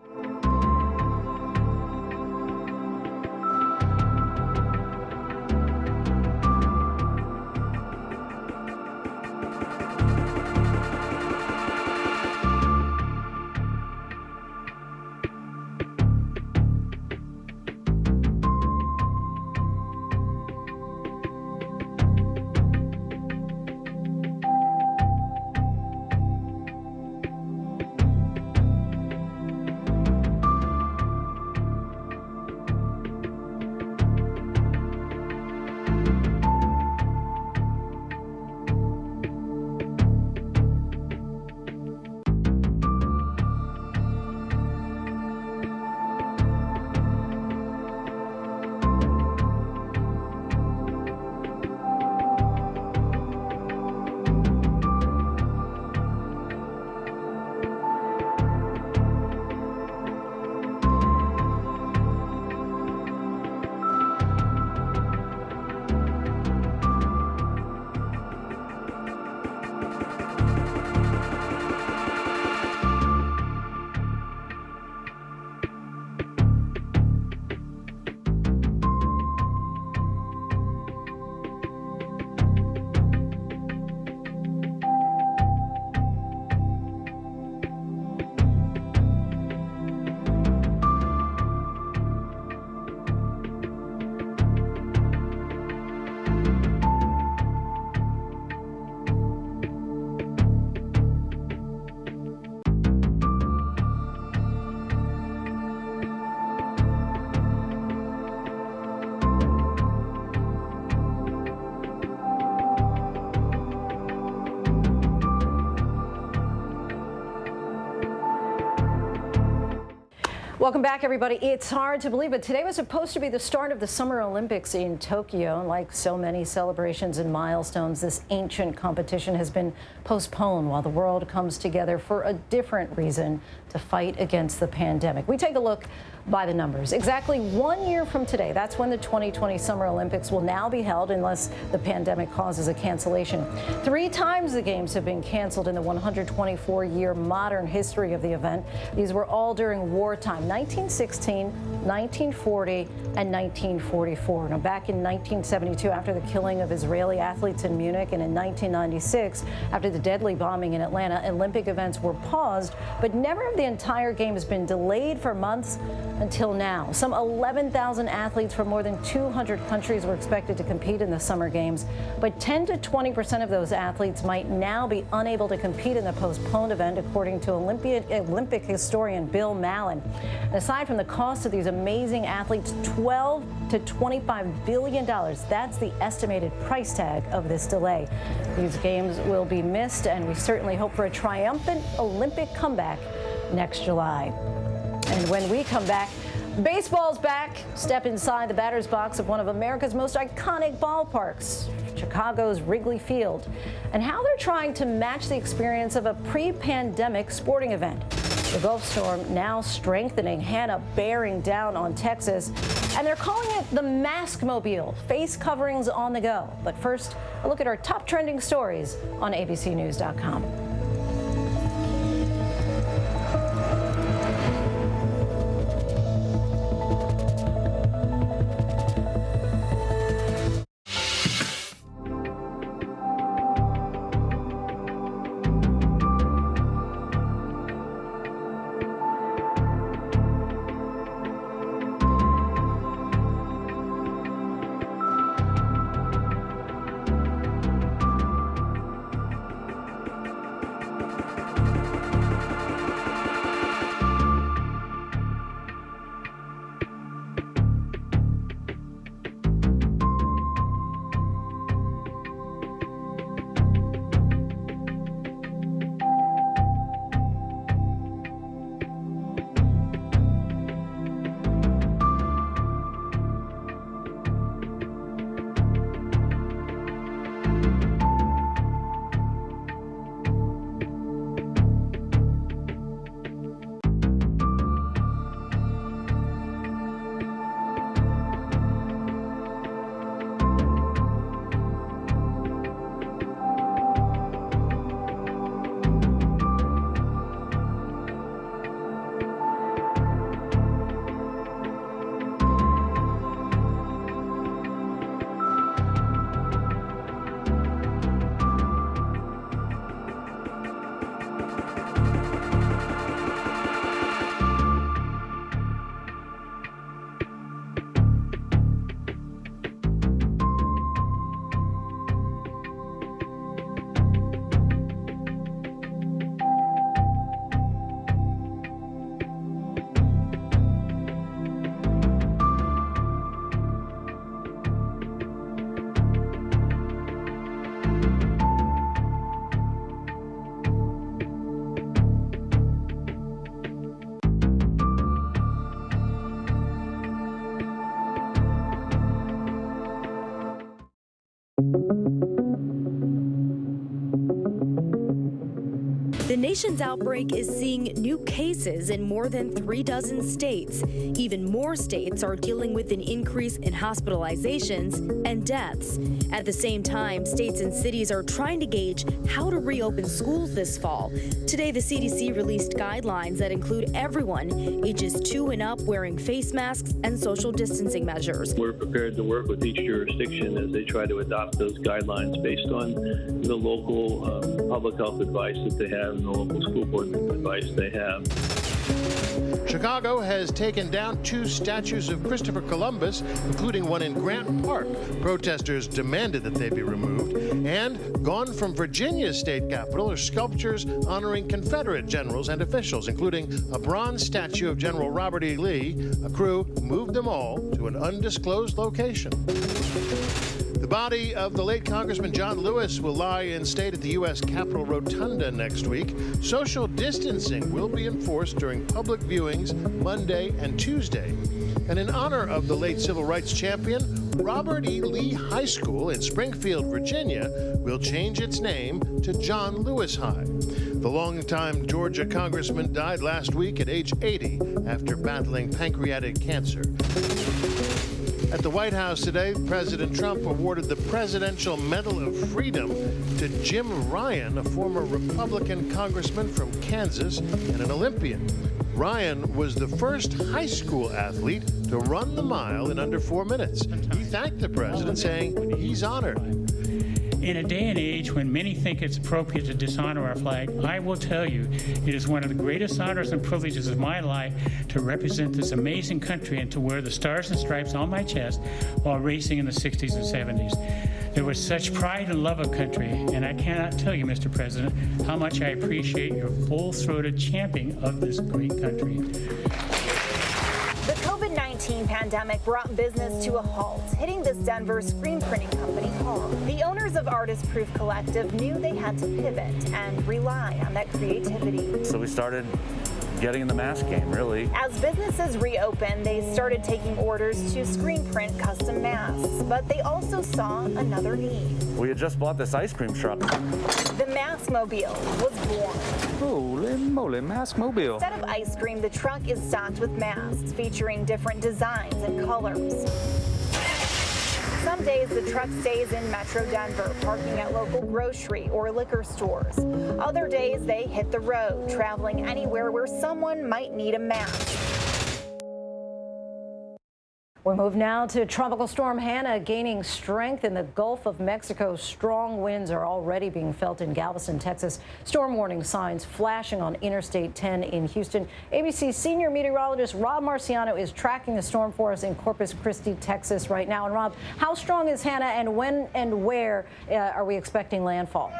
Welcome back, everybody. It's hard to believe, but today was supposed to be the start of the Summer Olympics in Tokyo. And like so many celebrations and milestones, this ancient competition has been postponed while the world comes together for a different reason, to fight against the pandemic. We take a look by the numbers. Exactly 1 year from today, that's when the 2020 Summer Olympics will now be held unless the pandemic causes a cancellation. 3 times the games have been canceled in the 124-year modern history of the event. These were all during wartime, 1916, 1940, and 1944. Now, back in 1972, after the killing of Israeli athletes in Munich, and in 1996, after the deadly bombing in Atlanta, Olympic events were paused, but never have the entire games been delayed for months until now. Some 11,000 athletes from more than 200 countries were expected to compete in the Summer Games, but 10 to 20% of those athletes might now be unable to compete in the postponed event, according to Olympic historian Bill Mallon. And aside from the cost of these amazing athletes, $12 to $25 billion, that's the estimated price tag of this delay. These games will be missed, and we certainly hope for a triumphant Olympic comeback next July. And when we come back, baseball's back. Step inside the batter's box of one of America's most iconic ballparks, Chicago's Wrigley Field, and how they're trying to match the experience of a pre-pandemic sporting event. The Gulf storm now strengthening, Hannah bearing down on Texas, and they're calling it the Mask-mobile, face coverings on the go. But first, a look at our top trending stories on abcnews.com. The nation's outbreak is seeing new cases in more than 36 states. Even more states are dealing with an increase in hospitalizations and deaths. At the same time, states and cities are trying to gauge how to reopen schools this fall. Today, the CDC released guidelines that include everyone ages 2 and up wearing face masks and social distancing measures. We're prepared to work with each jurisdiction as they try to adopt those guidelines based on the local public health advice that they have and the local school board advice they have. Chicago has taken down 2 statues of Christopher Columbus, including one in Grant Park. Protesters demanded that they be removed. And gone from Virginia's state capitol are sculptures honoring Confederate generals and officials, including a bronze statue of General Robert E. Lee. A crew moved them all to an undisclosed location. The body of the late Congressman John Lewis will lie in state at the U.S. Capitol Rotunda next week. Social distancing will be enforced during public viewings Monday and Tuesday. And in honor of the late civil rights champion, Robert E. Lee High School in Springfield, Virginia, will change its name to John Lewis High. The longtime Georgia congressman died last week at age 80 after battling pancreatic cancer. At the White House today, President Trump awarded the Presidential Medal of Freedom to Jim Ryan, a former Republican congressman from Kansas and an Olympian. Ryan was the first high school athlete to run the mile in under 4 minutes. He thanked the president, saying he's honored. In a day and age when many think it's appropriate to dishonor our flag, I will tell you it is one of the greatest honors and privileges of my life to represent this amazing country and to wear the stars and stripes on my chest while racing in the 60s and 70s. There was such pride and love of country, and I cannot tell you, Mr. President, how much I appreciate your full-throated championing of this great country. The COVID-19 pandemic brought business to a halt, hitting this Denver screen printing company hard. The owners of Artist Proof Collective knew they had to pivot and rely on that creativity. So we started getting in the mask game, really. As businesses reopened, they started taking orders to screen print custom masks, but they also saw another need. We had just bought this ice cream truck. The Mask-mobile was born. Holy moly, Mask-mobile. Instead of ice cream, the truck is stocked with masks featuring different designs and colors. Some days the truck stays in Metro Denver, parking at local grocery or liquor stores. Other days they hit the road, traveling anywhere where someone might need a mask. We move now to Tropical Storm Hannah gaining strength in the Gulf of Mexico. Strong winds are already being felt in Galveston, Texas. Storm warning signs flashing on Interstate 10 in Houston. ABC senior meteorologist Rob Marciano is tracking the storm for us in Corpus Christi, Texas right now. And Rob, how strong is Hannah, and when and where are we expecting landfall?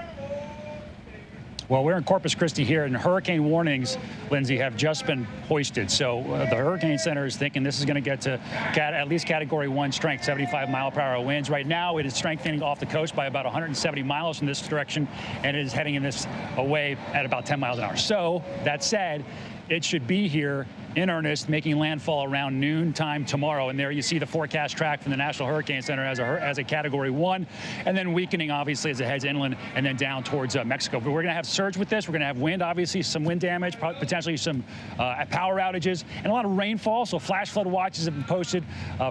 Well, we're in Corpus Christi here, and hurricane warnings, Lindsay, have just been hoisted. So the Hurricane Center is thinking this is going to get to at least Category 1 strength, 75-mile-per-hour winds. Right now, it is strengthening off the coast by about 170 miles in this direction, and it is heading in this away at about 10 miles an hour. So that said, it should be here in earnest, making landfall around noon time tomorrow. And there you see the forecast track from the National Hurricane Center as a Category 1, and then weakening, obviously, as it heads inland and then down towards Mexico. But we're going to have surge with this. We're going to have wind, obviously, some wind damage, potentially some power outages, and a lot of rainfall. So flash flood watches have been posted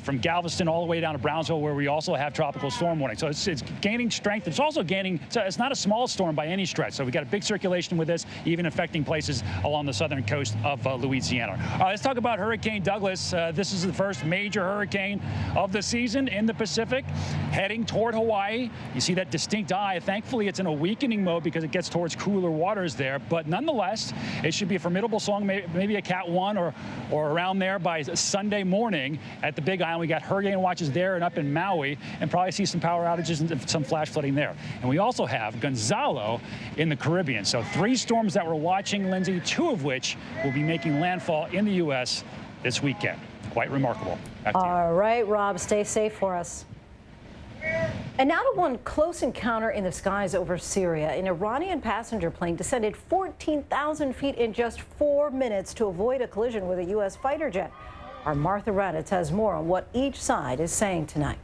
from Galveston all the way down to Brownsville, where we also have tropical storm warning. So it's gaining strength. It's also gaining, so it's not a small storm by any stretch. So we got a big circulation with this, even affecting places along the southern coast of Louisiana. Let's talk about Hurricane Douglas. This is the first major hurricane of the season in the Pacific, heading toward Hawaii. You see that distinct eye. Thankfully, it's in a weakening mode because it gets towards cooler waters there. But nonetheless, it should be a formidable storm, maybe a Cat 1 or around there by Sunday morning at the Big Island. We got hurricane watches there and up in Maui, and probably see some power outages and some flash flooding there. And we also have Gonzalo in the Caribbean. So 3 storms that we're watching, Lindsay, 2 of which will be making landfall in the U.S. this weekend. Quite remarkable. All right, Rob, stay safe for us. And now to one close encounter in the skies over Syria. An Iranian passenger plane descended 14,000 feet in just 4 minutes to avoid a collision with a U.S. fighter jet. Our Martha Raddatz has more on what each side is saying tonight.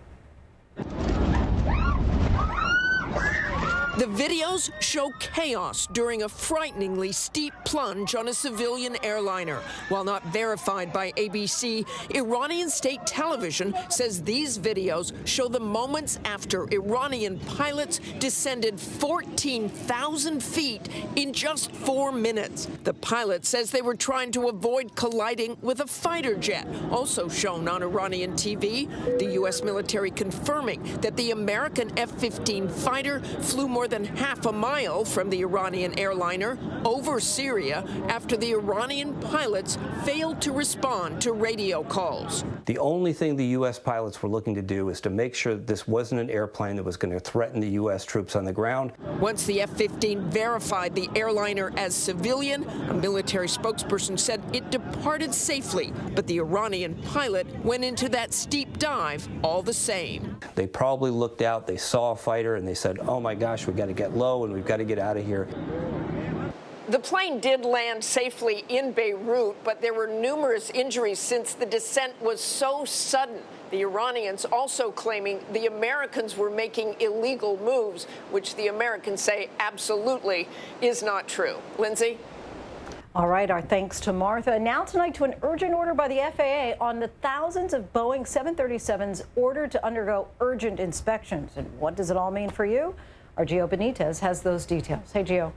The videos show chaos during a frighteningly steep plunge on a civilian airliner. While not verified by ABC, Iranian state television says these videos show the moments after Iranian pilots descended 14,000 feet in just 4 minutes. The pilot says they were trying to avoid colliding with a fighter jet. Also shown on Iranian TV, the U.S. military confirming that the American F-15 fighter flew more more than half a mile from the Iranian airliner over Syria after the Iranian pilots failed to respond to radio calls. The only thing the U.S. pilots were looking to do is to make sure that this wasn't an airplane that was going to threaten the U.S. troops on the ground. Once the F-15 verified the airliner as civilian, a military spokesperson said it departed safely, but the Iranian pilot went into that steep dive all the same. They probably looked out, they saw a fighter, and they said, oh my gosh, we've got to get low and we've got to get out of here. The plane did land safely in Beirut, but there were numerous injuries since the descent was so sudden. The Iranians also claiming the Americans were making illegal moves, which the Americans say absolutely is not true. Lindsay? All right, our thanks to Martha. Now tonight to an urgent order by the FAA on the thousands of Boeing 737s ordered to undergo urgent inspections. And what does it all mean for you? Our Gio Benitez has those details. Hey, Gio.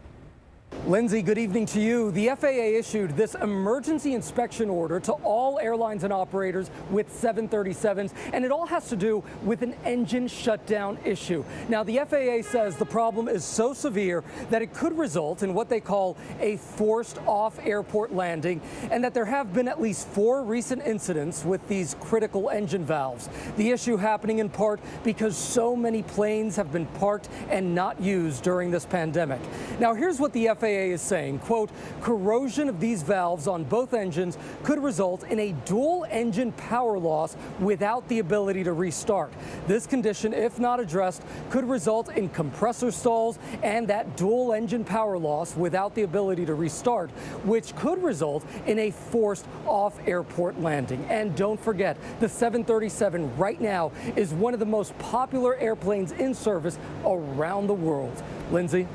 Lindsay, good evening to you. The FAA issued this emergency inspection order to all airlines and operators with 737s, and it all has to do with an engine shutdown issue. Now, the FAA says the problem is so severe that it could result in what they call a forced off-airport landing, and that there have been at least 4 recent incidents with these critical engine valves. The issue happening in part because so many planes have been parked and not used during this pandemic. Now, here's what the FAA is saying, quote, corrosion of these valves on both engines could result in a dual engine power loss without the ability to restart. This condition, if not addressed, could result in compressor stalls and that dual engine power loss without the ability to restart, which could result in a forced off-airport landing. And don't forget, the 737 right now is one of the most popular airplanes in service around the world. Lindsay?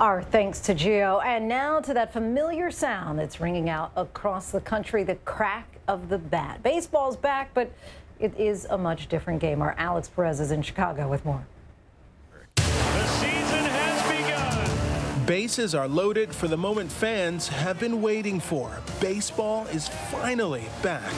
Our thanks to Gio. And now to that familiar sound that's ringing out across the country, the crack of the bat. Baseball's back, but it is a much different game. Our Alex Perez is in Chicago with more. The season has begun. Bases are loaded for the moment fans have been waiting for. Baseball is finally back.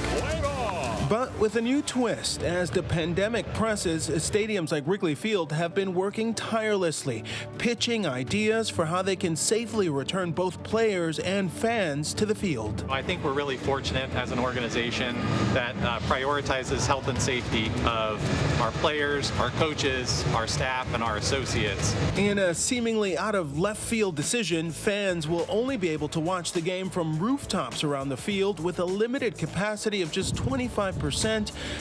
But with a new twist, as the pandemic presses, stadiums like Wrigley Field have been working tirelessly, pitching ideas for how they can safely return both players and fans to the field. I think we're really fortunate as an organization that prioritizes health and safety of our players, our coaches, our staff, and our associates. In a seemingly out of left field decision, fans will only be able to watch the game from rooftops around the field with a limited capacity of just 25%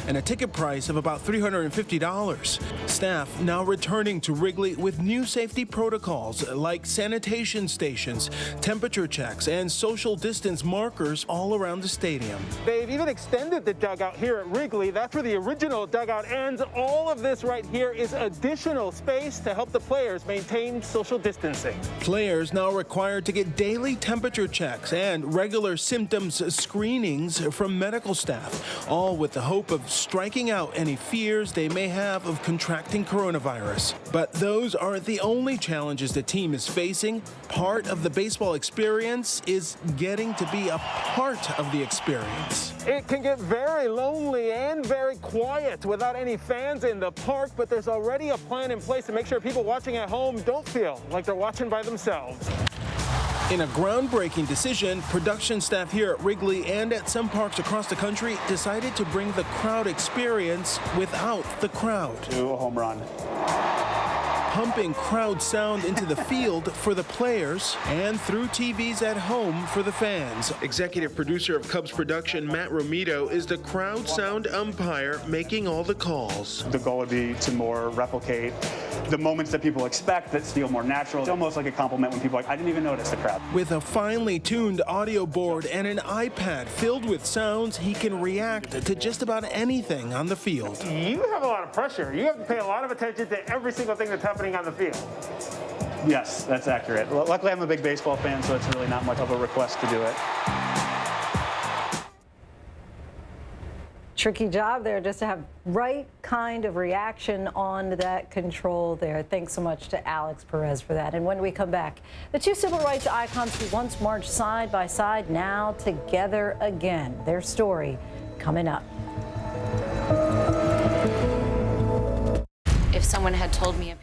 and a ticket price of about $350. Staff now returning to Wrigley with new safety protocols like sanitation stations, temperature checks, and social distance markers all around the stadium. They've even extended the dugout here at Wrigley. That's where the original dugout ends. All of this right here is additional space to help the players maintain social distancing. Players now required to get daily temperature checks and regular symptoms screenings from medical staff, all with the hope of striking out any fears they may have of contracting coronavirus. But those aren't the only challenges the team is facing. Part of the baseball experience is getting to be a part of the experience. It can get very lonely and very quiet without any fans in the park, but there's already a plan in place to make sure people watching at home don't feel like they're watching by themselves. In a groundbreaking decision, production staff here at Wrigley and at some parks across the country decided to bring the crowd experience without the crowd. Do a home run. Pumping crowd sound into the field for the players and through TVs at home for the fans. Executive producer of Cubs production, Matt Romito, is the crowd sound umpire making all the calls. The goal would be to more replicate the moments that people expect that feel more natural. It's almost like a compliment when people are like, I didn't even notice the crowd. With a finely tuned audio board and an iPad filled with sounds, he can react to just about anything on the field. You have a lot of pressure. You have to pay a lot of attention to every single thing that's happening on the field. Yes, that's accurate. Luckily, I'm a big baseball fan, so it's really not much of a request to do it. Tricky job there just to have right kind of reaction on that control there. Thanks so much to Alex Perez for that. And when we come back, the two civil rights icons who once marched side by side now together again. Their story coming up. If someone had told me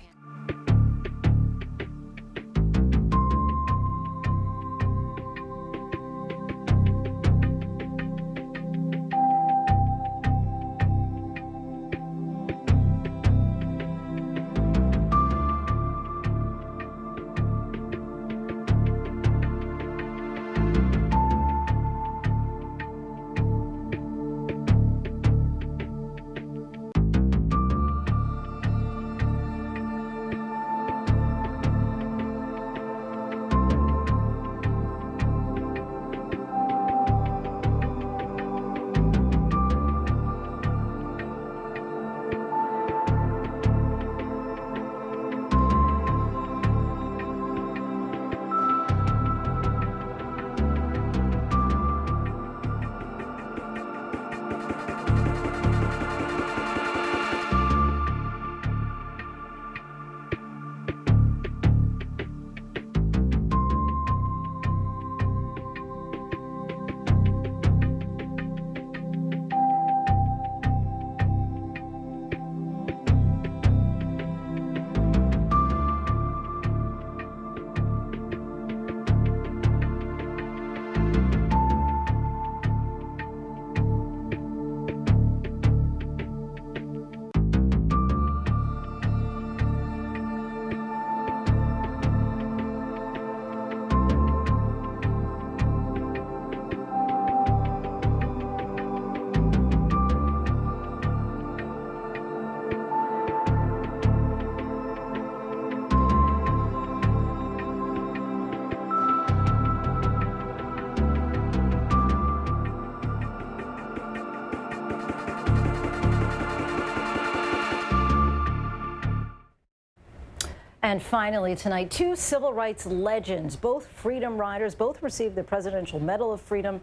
And finally tonight, two civil rights legends, both freedom riders, both received the Presidential Medal of Freedom,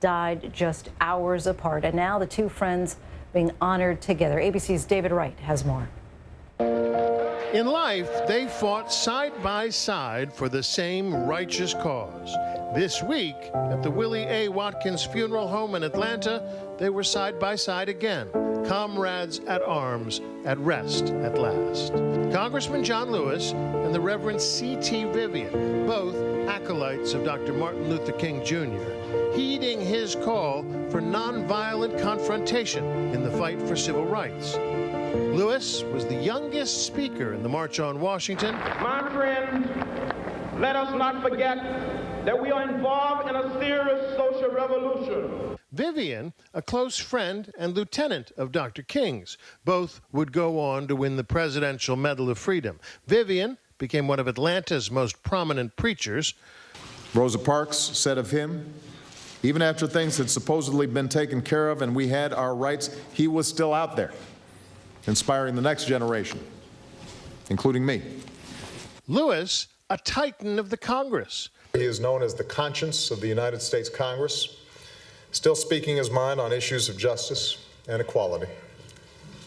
died just hours apart. And now the two friends being honored together. ABC's David Wright has more. In life, they fought side by side for the same righteous cause. This week, at the Willie A. Watkins Funeral Home in Atlanta, they were side by side again, comrades at arms, at rest at last. Congressman John Lewis and the Reverend C.T. Vivian, both acolytes of Dr. Martin Luther King Jr., heeding his call for nonviolent confrontation in the fight for civil rights. Lewis was the youngest speaker in the March on Washington. My friends, let us not forget that we are involved in a serious social revolution. Vivian, a close friend and lieutenant of Dr. King's. Both would go on to win the Presidential Medal of Freedom. Vivian became one of Atlanta's most prominent preachers. Rosa Parks said of him, even after things had supposedly been taken care of and we had our rights, he was still out there, inspiring the next generation, including me. Lewis, a titan of the Congress. He is known as the conscience of the United States Congress, still speaking his mind on issues of justice and equality.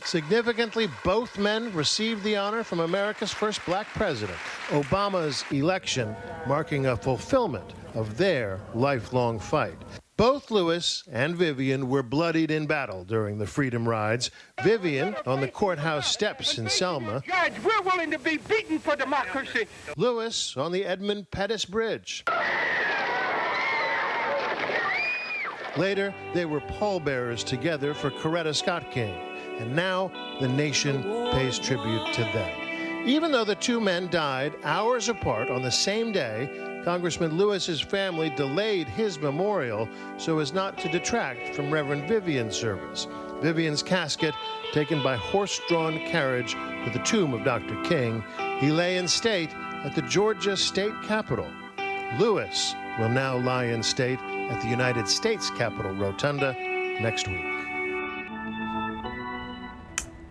Significantly, both men received the honor from America's first black president, Obama's election, marking a fulfillment of their lifelong fight. Both Lewis and Vivian were bloodied in battle during the Freedom Rides. Vivian on the courthouse steps in Selma. Judge, we're willing to be beaten for democracy. Lewis on the Edmund Pettus Bridge. Later, they were pallbearers together for Coretta Scott King. And now the nation pays tribute to them. Even though the two men died hours apart on the same day, Congressman Lewis's family delayed his memorial so as not to detract from Reverend Vivian's service. Vivian's casket taken by horse-drawn carriage to the tomb of Dr. King. He lay in state at the Georgia State Capitol. Lewis will now lie in state at the United States Capitol Rotunda next week.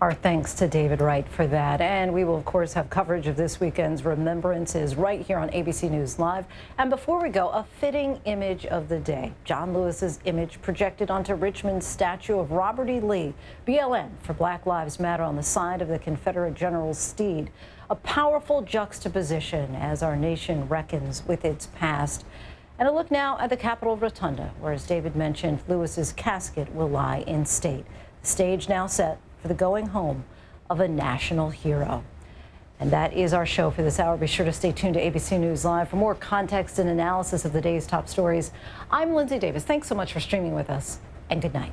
Our thanks to David Wright for that. And we will, of course, have coverage of this weekend's remembrances right here on ABC News Live. And before we go, a fitting image of the day. John Lewis's image projected onto Richmond's statue of Robert E. Lee, BLM for Black Lives Matter, on the side of the Confederate general's steed. A powerful juxtaposition as our nation reckons with its past. And a look now at the Capitol Rotunda, where, as David mentioned, Lewis's casket will lie in state. The stage now set for the going home of a national hero. And that is our show for this hour. Be sure to stay tuned to ABC News Live for more context and analysis of the day's top stories. I'm Lindsay Davis. Thanks so much for streaming with us, and good night.